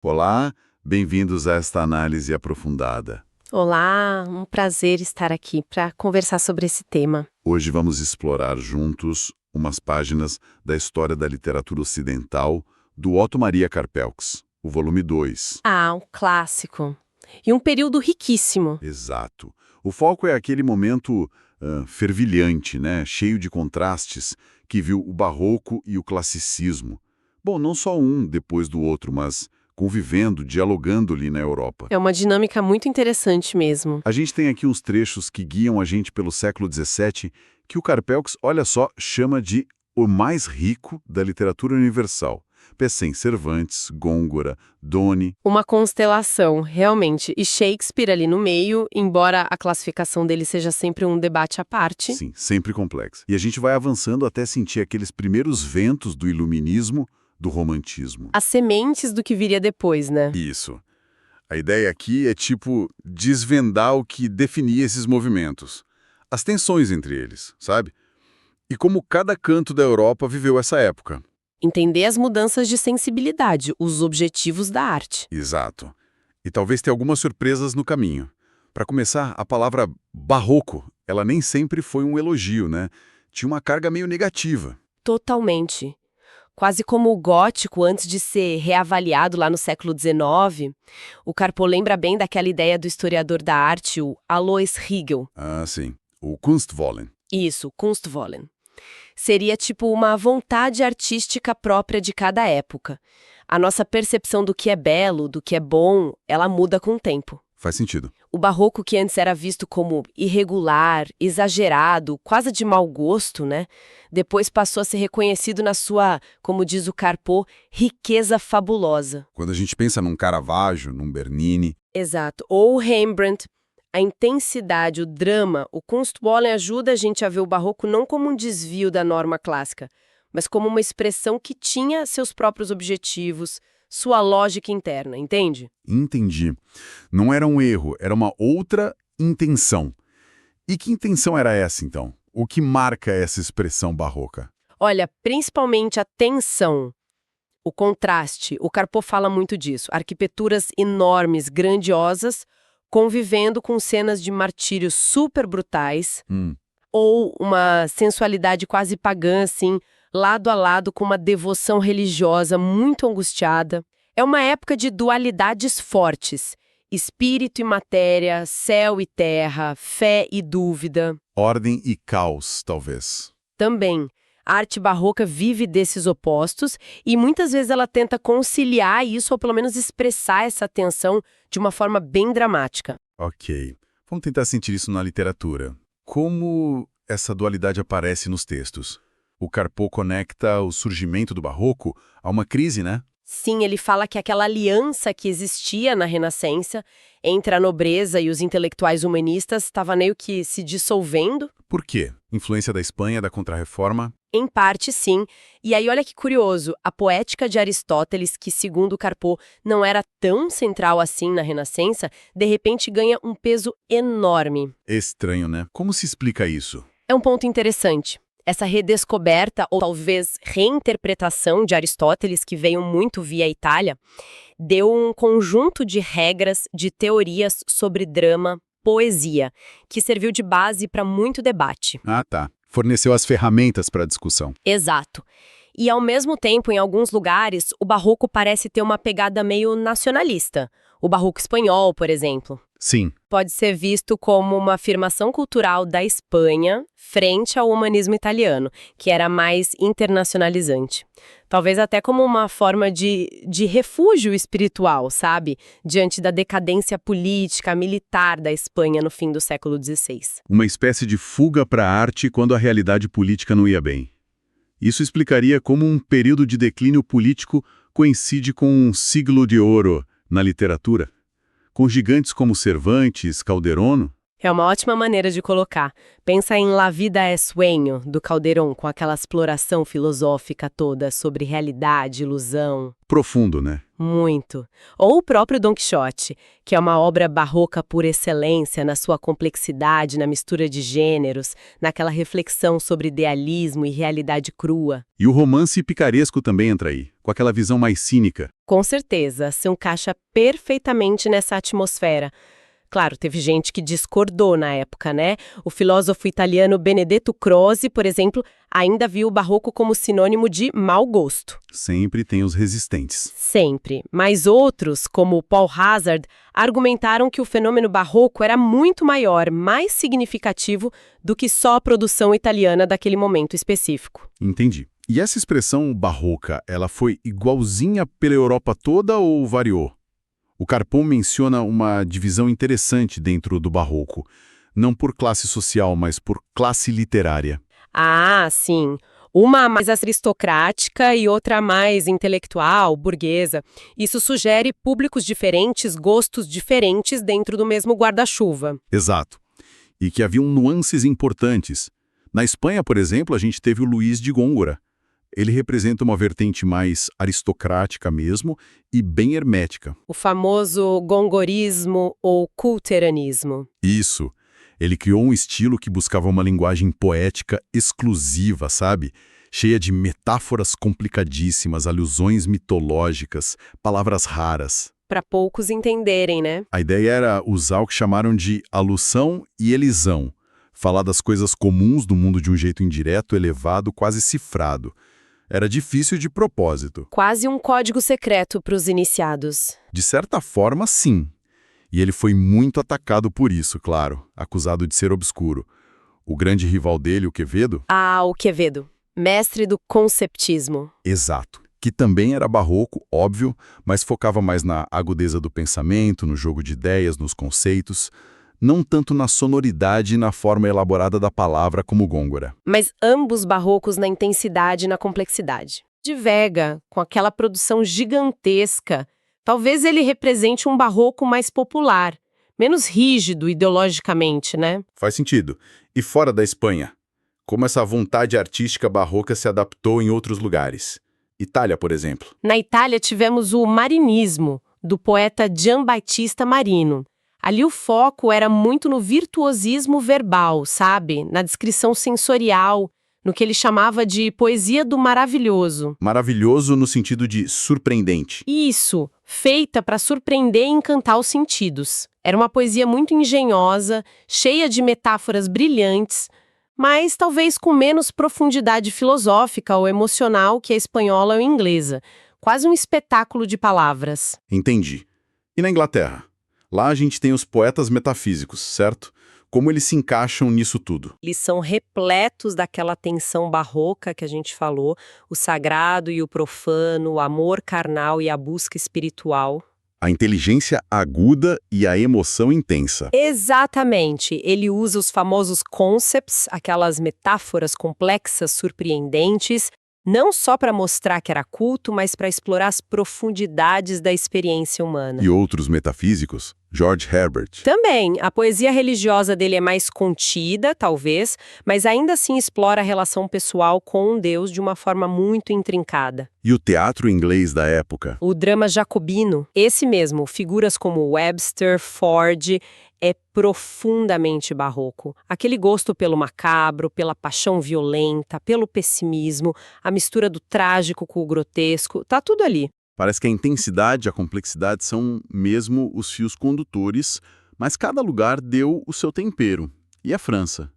Olá, bem-vindos a esta análise aprofundada. Olá, um prazer estar aqui para conversar sobre esse tema. Hoje vamos explorar juntos umas páginas da história da literatura ocidental do Otto Maria Karpelks, o volume 2. Ah, um clássico. E um período riquíssimo. Exato. O foco é aquele momento fervilhante, né? Cheio de contrastes, que viu o barroco e o classicismo. Bom, não só um depois do outro, mas convivendo, dialogando ali na Europa. É uma dinâmica muito interessante mesmo. A gente tem aqui uns trechos que guiam a gente pelo século XVII, que o Karpelks, olha só, chama de o mais rico da literatura universal. Pensem em Cervantes, Gôngora, Doni. Uma constelação, realmente. E Shakespeare ali no meio, embora a classificação dele seja sempre um debate à parte. Sim, sempre complexo. E a gente vai avançando até sentir aqueles primeiros ventos do iluminismo, do romantismo. As sementes do que viria depois, né? Isso. A ideia aqui é, desvendar o que definia esses movimentos. As tensões entre eles, sabe? E como cada canto da Europa viveu essa época. Entender as mudanças de sensibilidade, os objetivos da arte. Exato. E talvez tenha algumas surpresas no caminho. Para começar, a palavra barroco, ela nem sempre foi um elogio, né? Tinha uma carga meio negativa. Totalmente. Quase como o gótico antes de ser reavaliado lá no século XIX, o Karpo lembra bem daquela ideia do historiador da arte, o Alois Riegel. Ah, sim. O Kunstwollen. Isso, Kunstwollen. Seria tipo uma vontade artística própria de cada época. A nossa percepção do que é belo, do que é bom, ela muda com o tempo. Faz sentido. O barroco, que antes era visto como irregular, exagerado, quase de mau gosto, né? Depois passou a ser reconhecido na sua, como diz o Karpo, riqueza fabulosa. Quando a gente pensa num Caravaggio, num Bernini. Exato. Ou Rembrandt, a intensidade, o drama, o Kunstwollen ajuda a gente a ver o barroco não como um desvio da norma clássica, mas como uma expressão que tinha seus próprios objetivos, sua lógica interna, entende? Entendi. Não era um erro, era uma outra intenção. E que intenção era essa, então? O que marca essa expressão barroca? Olha, principalmente a tensão, o contraste, o Karpo fala muito disso. Arquiteturas enormes, grandiosas, convivendo com cenas de martírios super brutais, ou uma sensualidade quase pagã, assim, lado a lado com uma devoção religiosa muito angustiada. É uma época de dualidades fortes, espírito e matéria, céu e terra, fé e dúvida. Ordem e caos, talvez. Também, a arte barroca vive desses opostos e muitas vezes ela tenta conciliar isso ou pelo menos expressar essa tensão de uma forma bem dramática. Ok. Vamos tentar sentir isso na literatura. Como essa dualidade aparece nos textos? O Karpo conecta o surgimento do barroco a uma crise, né? Sim, ele fala que aquela aliança que existia na Renascença entre a nobreza e os intelectuais humanistas estava meio que se dissolvendo. Por quê? Influência da Espanha, da Contra-Reforma? Em parte, sim. E aí, olha que curioso, a poética de Aristóteles, que segundo Karpo não era tão central assim na Renascença, de repente ganha um peso enorme. Estranho, né? Como se explica isso? É um ponto interessante. Essa redescoberta, ou talvez reinterpretação de Aristóteles, que veio muito via Itália, deu um conjunto de regras, de teorias sobre drama, poesia, que serviu de base para muito debate. Ah, tá. Forneceu as ferramentas para a discussão. Exato. E, ao mesmo tempo, em alguns lugares, o barroco parece ter uma pegada meio nacionalista. O barroco espanhol, por exemplo. Sim. Pode ser visto como uma afirmação cultural da Espanha frente ao humanismo italiano, que era mais internacionalizante. Talvez até como uma forma de refúgio espiritual, sabe? Diante da decadência política, militar da Espanha no fim do século XVI. Uma espécie de fuga para a arte quando a realidade política não ia bem. Isso explicaria como um período de declínio político coincide com um siglo de ouro na literatura. Com gigantes como Cervantes, Calderón. É uma ótima maneira de colocar. Pensa em La Vida é Sueño, do Calderón, com aquela exploração filosófica toda sobre realidade, ilusão. Profundo, né? Muito. Ou o próprio Dom Quixote, que é uma obra barroca por excelência na sua complexidade, na mistura de gêneros, naquela reflexão sobre idealismo e realidade crua. E o romance picaresco também entra aí, com aquela visão mais cínica. Com certeza, se encaixa perfeitamente nessa atmosfera. Claro, teve gente que discordou na época, né? O filósofo italiano Benedetto Croce, por exemplo, ainda viu o barroco como sinônimo de mau gosto. Sempre tem os resistentes. Sempre. Mas outros, como Paul Hazard, argumentaram que o fenômeno barroco era muito maior, mais significativo do que só a produção italiana daquele momento específico. Entendi. E essa expressão barroca, ela foi igualzinha pela Europa toda ou variou? O Carpon menciona uma divisão interessante dentro do barroco, não por classe social, mas por classe literária. Ah, sim. Uma mais aristocrática e outra mais intelectual, burguesa. Isso sugere públicos diferentes, gostos diferentes dentro do mesmo guarda-chuva. Exato. E que haviam nuances importantes. Na Espanha, por exemplo, a gente teve o Luís de Góngora. Ele representa uma vertente mais aristocrática mesmo e bem hermética. O famoso gongorismo ou culteranismo. Isso. Ele criou um estilo que buscava uma linguagem poética exclusiva, sabe? Cheia de metáforas complicadíssimas, alusões mitológicas, palavras raras. Para poucos entenderem, né? A ideia era usar o que chamaram de alusão e elisão. Falar das coisas comuns do mundo de um jeito indireto, elevado, quase cifrado. Era difícil de propósito. Quase um código secreto para os iniciados. De certa forma, sim. E ele foi muito atacado por isso, claro, acusado de ser obscuro. O grande rival dele, o Quevedo... Ah, o Quevedo, mestre do conceptismo. Exato. Que também era barroco, óbvio, mas focava mais na agudeza do pensamento, no jogo de ideias, nos conceitos, não tanto na sonoridade e na forma elaborada da palavra como Góngora. Mas ambos barrocos na intensidade e na complexidade. De Vega, com aquela produção gigantesca, talvez ele represente um barroco mais popular, menos rígido ideologicamente, né? Faz sentido. E fora da Espanha? Como essa vontade artística barroca se adaptou em outros lugares? Itália, por exemplo. Na Itália tivemos o Marinismo, do poeta Giambattista Marino. Ali o foco era muito no virtuosismo verbal, sabe? Na descrição sensorial, no que ele chamava de poesia do maravilhoso. Maravilhoso no sentido de surpreendente. Isso, feita para surpreender e encantar os sentidos. Era uma poesia muito engenhosa, cheia de metáforas brilhantes, mas talvez com menos profundidade filosófica ou emocional que a espanhola ou a inglesa. Quase um espetáculo de palavras. Entendi. E na Inglaterra? Lá a gente tem os poetas metafísicos, certo? Como eles se encaixam nisso tudo? Eles são repletos daquela tensão barroca que a gente falou, o sagrado e o profano, o amor carnal e a busca espiritual. A inteligência aguda e a emoção intensa. Exatamente. Ele usa os famosos concepts, aquelas metáforas complexas, surpreendentes, não só para mostrar que era culto, mas para explorar as profundidades da experiência humana. E outros metafísicos? George Herbert. Também, a poesia religiosa dele é mais contida, talvez, mas ainda assim explora a relação pessoal com um Deus de uma forma muito intrincada. E o teatro inglês da época? O drama jacobino, esse mesmo, figuras como Webster, Ford, é profundamente barroco. Aquele gosto pelo macabro, pela paixão violenta, pelo pessimismo, a mistura do trágico com o grotesco, tá tudo ali. Parece que a intensidade e a complexidade são mesmo os fios condutores, mas cada lugar deu o seu tempero. E a França?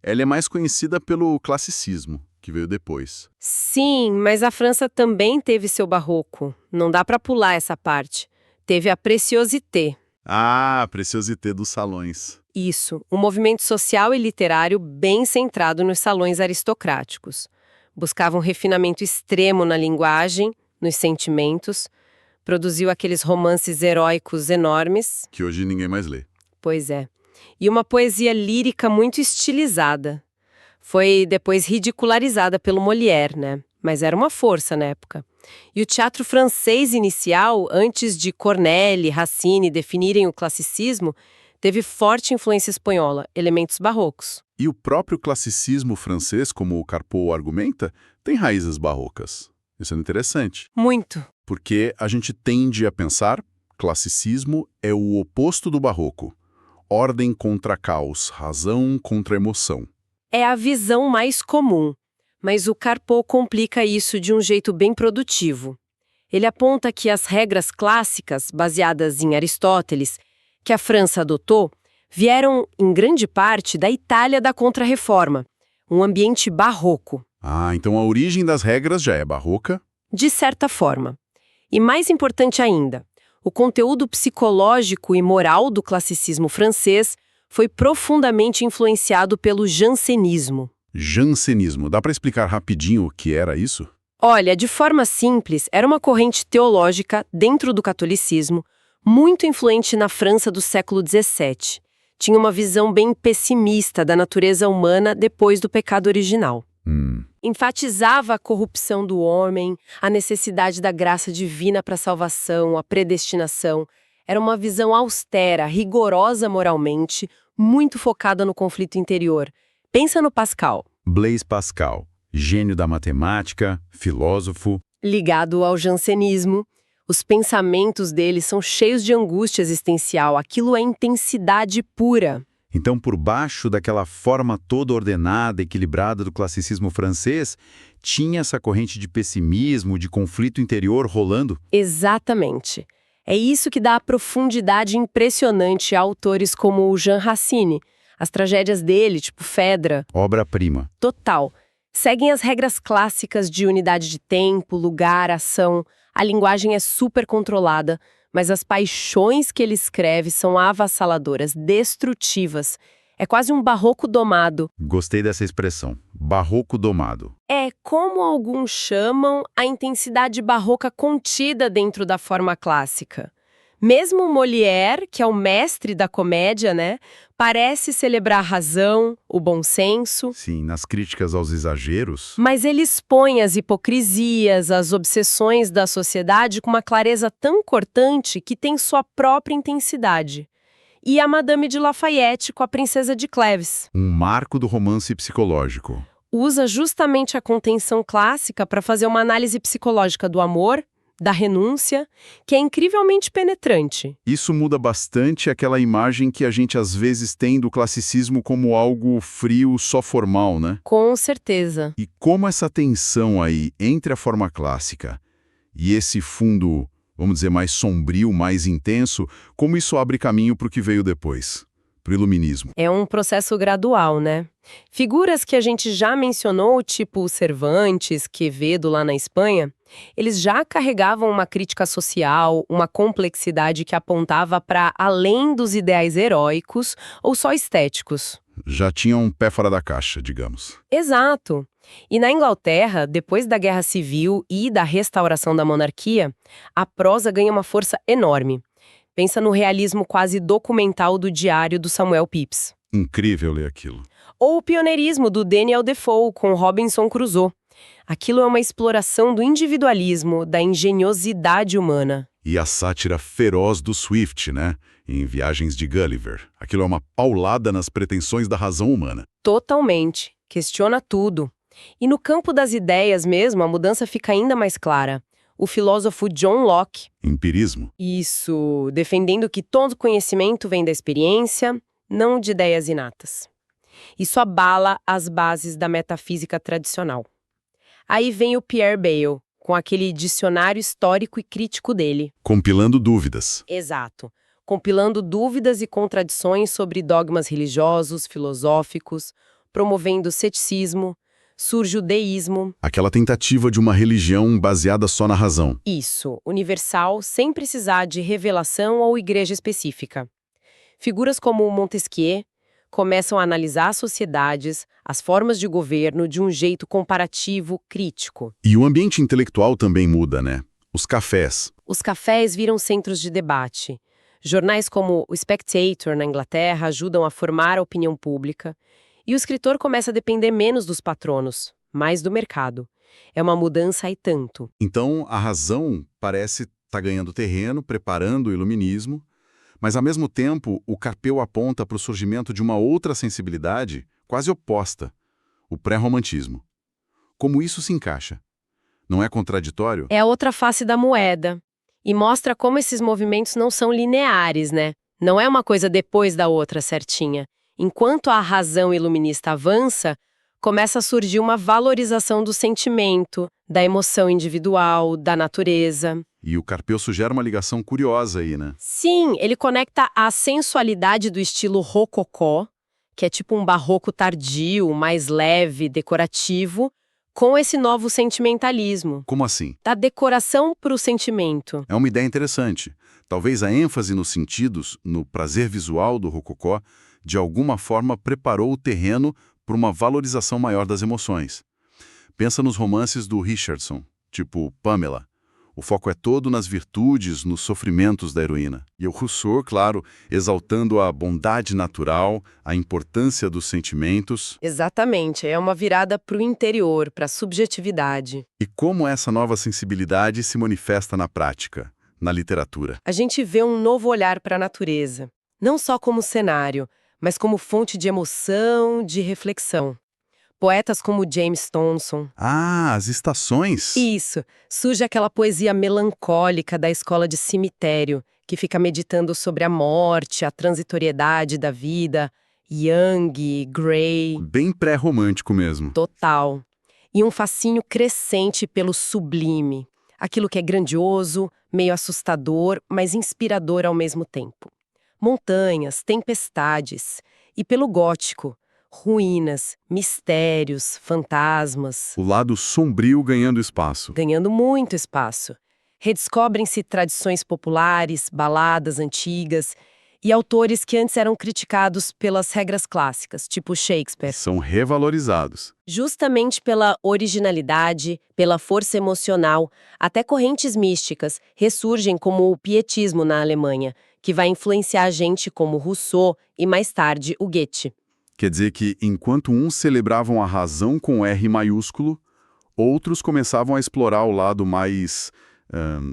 Ela é mais conhecida pelo classicismo, que veio depois. Sim, mas a França também teve seu barroco. Não dá para pular essa parte. Teve a Préciosité. Ah, a Préciosité dos salões. Isso, um movimento social e literário bem centrado nos salões aristocráticos. Buscava um refinamento extremo na linguagem, nos sentimentos, produziu aqueles romances heróicos enormes. Que hoje ninguém mais lê. Pois é. E uma poesia lírica muito estilizada. Foi depois ridicularizada pelo Molière, né? Mas era uma força na época. E o teatro francês inicial, antes de Corneille e Racine definirem o classicismo, Teve forte influência espanhola, elementos barrocos. E o próprio classicismo francês, como o Carpeaux argumenta, tem raízes barrocas. Isso é interessante, Muito. porque a gente tende a pensar classicismo é o oposto do barroco. Ordem contra caos, razão contra emoção. É a visão mais comum, mas o Carpeaux complica isso de um jeito bem produtivo. Ele aponta que as regras clássicas, baseadas em Aristóteles, que a França adotou, vieram, em grande parte, da Itália da Contra-Reforma, um ambiente barroco, Ah, então a origem das regras já é barroca? de certa forma. E mais importante ainda, o conteúdo psicológico e moral do classicismo francês foi profundamente influenciado pelo jansenismo. Jansenismo. Dá para explicar rapidinho o que era isso? Olha, de forma simples, era uma corrente teológica dentro do catolicismo, muito influente na França do século XVII. Tinha uma visão bem pessimista da natureza humana depois do pecado original. Enfatizava a corrupção do homem, a necessidade da graça divina para a salvação, a predestinação. Era uma visão austera, rigorosa moralmente, muito focada no conflito interior. Pensa no Pascal, Blaise Pascal, gênio da matemática, filósofo. ligado ao jansenismo. Os pensamentos dele são cheios de angústia existencial, aquilo é intensidade pura. Então, por baixo daquela forma toda ordenada, equilibrada do classicismo francês, tinha essa corrente de pessimismo, de conflito interior rolando? Exatamente. É isso que dá a profundidade impressionante a autores como o Jean Racine. As tragédias dele, tipo Phèdre, Obra-prima. total, seguem as regras clássicas de unidade de tempo, lugar, ação. A linguagem é super controlada, mas as paixões que ele escreve são avassaladoras, destrutivas. É quase um barroco domado. Gostei dessa expressão. Barroco domado. É, como alguns chamam, a intensidade barroca contida dentro da forma clássica. Mesmo Molière, que é o mestre da comédia, né, parece celebrar a razão, o bom senso, Sim, nas críticas aos exageros. mas ele expõe as hipocrisias, as obsessões da sociedade com uma clareza tão cortante que tem sua própria intensidade. E a Madame de Lafayette com a Princesa de Cleves. Um marco do romance psicológico. Usa justamente a contenção clássica para fazer uma análise psicológica do amor, da renúncia, que é incrivelmente penetrante. Isso muda bastante aquela imagem que a gente às vezes tem do classicismo como algo frio, só formal, né? Com certeza. E como essa tensão aí entre a forma clássica e esse fundo, vamos dizer, mais sombrio, mais intenso, como isso abre caminho para o que veio depois, para o iluminismo. É um processo gradual, né? Figuras que a gente já mencionou, tipo Cervantes, Quevedo lá na Espanha, eles já carregavam uma crítica social, uma complexidade que apontava para além dos ideais heróicos ou só estéticos. Já tinha um pé fora da caixa, digamos. Exato. E na Inglaterra, depois da Guerra Civil e da restauração da monarquia, a prosa ganha uma força enorme. Pensa no realismo quase documental do Diário do Samuel Pepys. Incrível ler aquilo. Ou o pioneirismo do Daniel Defoe com Robinson Crusoe. Aquilo é uma exploração do individualismo, da engenhosidade humana. E a sátira feroz do Swift, né? Em Viagens de Gulliver. Aquilo é uma paulada nas pretensões da razão humana. Totalmente. Questiona tudo. E no campo das ideias mesmo, a mudança fica ainda mais clara. O filósofo John Locke, Empirismo. isso, defendendo que todo conhecimento vem da experiência, não de ideias inatas. Isso abala as bases da metafísica tradicional. Aí vem o Pierre Bayle, com aquele dicionário histórico e crítico dele. Compilando dúvidas. Exato. Compilando dúvidas e contradições sobre dogmas religiosos, filosóficos, promovendo ceticismo, surge o deísmo. Aquela tentativa de uma religião baseada só na razão. Isso, universal, sem precisar de revelação ou igreja específica. Figuras como Montesquieu começam a analisar as sociedades, as formas de governo de um jeito comparativo, crítico. E o ambiente intelectual também muda, né? Os cafés. Os cafés viram centros de debate. Jornais como o Spectator, na Inglaterra, ajudam a formar a opinião pública. E o escritor começa a depender menos dos patronos, mais do mercado. É uma mudança e tanto. Então, a razão parece estar ganhando terreno, preparando o iluminismo, Mas, ao mesmo tempo, o Carpeu aponta para o surgimento de uma outra sensibilidade quase oposta, o pré-romantismo. Como isso se encaixa? Não é contraditório? É a outra face da moeda. E mostra como esses movimentos não são lineares, né? Não é uma coisa depois da outra certinha. Enquanto a razão iluminista avança, começa a surgir uma valorização do sentimento, da emoção individual, da natureza. E o Carpeu sugere uma ligação curiosa aí, né? Sim, ele conecta a sensualidade do estilo rococó, que é tipo um barroco tardio, mais leve, decorativo, com esse novo sentimentalismo. Como assim? Da decoração para o sentimento. É uma ideia interessante. Talvez a ênfase nos sentidos, no prazer visual do rococó, de alguma forma preparou o terreno para uma valorização maior das emoções. Pensa nos romances do Richardson, tipo Pamela. O foco é todo nas virtudes, nos sofrimentos da heroína. E o Rousseau, claro, exaltando a bondade natural, a importância dos sentimentos. Exatamente, é uma virada para o interior, para a subjetividade. E como essa nova sensibilidade se manifesta na prática, na literatura. A gente vê um novo olhar para a natureza, não só como cenário, mas como fonte de emoção, de reflexão. Poetas como James Thomson. Ah, as estações! Isso, surge aquela poesia melancólica da escola de cemitério, que fica meditando sobre a morte, a transitoriedade da vida, Young, Gray. Bem pré-romântico mesmo. Total. E um fascínio crescente pelo sublime, aquilo que é grandioso, meio assustador, mas inspirador ao mesmo tempo. Montanhas, tempestades, e pelo gótico, ruínas, mistérios, fantasmas, O lado sombrio ganhando espaço. ganhando muito espaço. Redescobrem-se tradições populares, baladas antigas e autores que antes eram criticados pelas regras clássicas, tipo Shakespeare. São revalorizados. Justamente pela originalidade, pela força emocional, até correntes místicas ressurgem como o pietismo na Alemanha, que vai influenciar a gente como Rousseau e mais tarde o Goethe. Quer dizer que, enquanto uns celebravam a razão com R maiúsculo, outros começavam a explorar o lado mais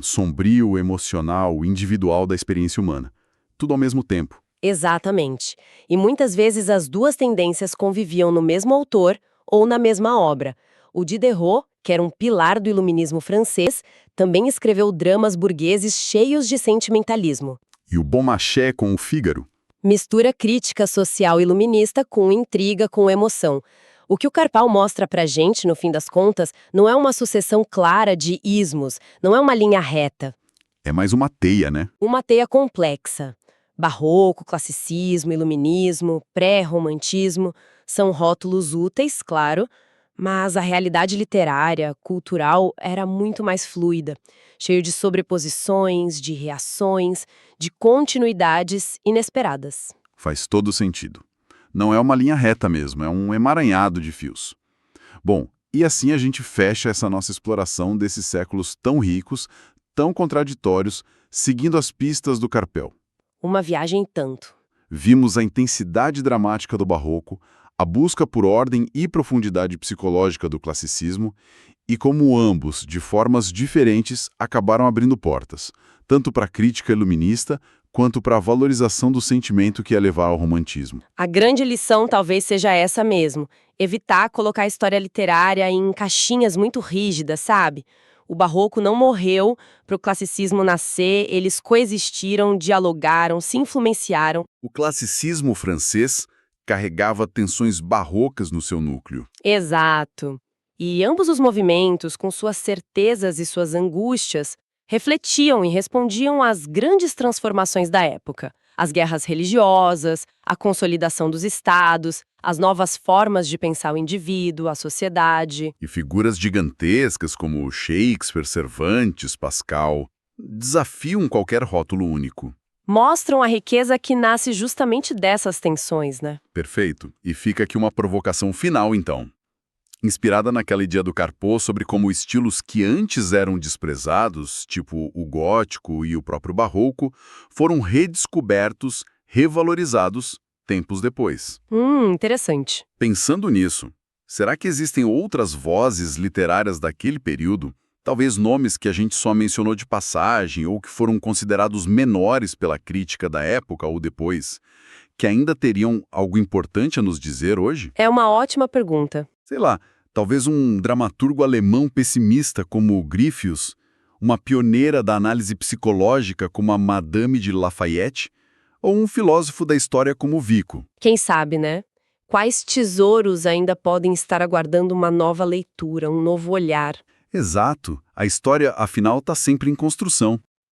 sombrio, emocional, individual da experiência humana. Tudo ao mesmo tempo. Exatamente. E muitas vezes as duas tendências conviviam no mesmo autor ou na mesma obra. O Diderot, que era um pilar do iluminismo francês, também escreveu dramas burgueses cheios de sentimentalismo. E o Beaumarchais com o Fígaro. Mistura crítica social iluminista com intriga, com emoção. O que o Carpal mostra pra gente, no fim das contas, não é uma sucessão clara de ismos, não é uma linha reta. É mais uma teia, né? Uma teia complexa. Barroco, classicismo, iluminismo, pré-romantismo são rótulos úteis, claro, mas a realidade literária, cultural, era muito mais fluida, cheio de sobreposições, de reações, de continuidades inesperadas. Faz todo sentido. Não é uma linha reta mesmo, é um emaranhado de fios. Bom, e assim a gente fecha essa nossa exploração desses séculos tão ricos, tão contraditórios, seguindo as pistas do Carpel. Uma viagem tanto. Vimos a intensidade dramática do Barroco, a busca por ordem e profundidade psicológica do classicismo e como ambos, de formas diferentes, acabaram abrindo portas, tanto para a crítica iluminista quanto para a valorização do sentimento que ia levar ao romantismo. A grande lição talvez seja essa mesmo, evitar colocar a história literária em caixinhas muito rígidas, sabe? O Barroco não morreu para o classicismo nascer, eles coexistiram, dialogaram, se influenciaram. O classicismo francês carregava tensões barrocas no seu núcleo. Exato. E ambos os movimentos, com suas certezas e suas angústias, refletiam e respondiam às grandes transformações da época. As guerras religiosas, a consolidação dos estados, as novas formas de pensar o indivíduo, a sociedade. E figuras gigantescas como Shakespeare, Cervantes, Pascal desafiam qualquer rótulo único. Mostram a riqueza que nasce justamente dessas tensões, né? Perfeito. E fica aqui uma provocação final, então. Inspirada naquela ideia do Carpot sobre como estilos que antes eram desprezados, tipo o gótico e o próprio barroco, foram redescobertos, revalorizados tempos depois. Interessante. Pensando nisso, será que existem outras vozes literárias daquele período, Talvez nomes que a gente só mencionou de passagem ou que foram considerados menores pela crítica da época ou depois, que ainda teriam algo importante a nos dizer hoje? É uma ótima pergunta. Sei lá, talvez um dramaturgo alemão pessimista como Gryphius, uma pioneira da análise psicológica como a Madame de Lafayette, ou um filósofo da história como Vico. Quem sabe, né? Quais tesouros ainda podem estar aguardando uma nova leitura, um novo olhar? Exato, a história, afinal, está sempre em construção.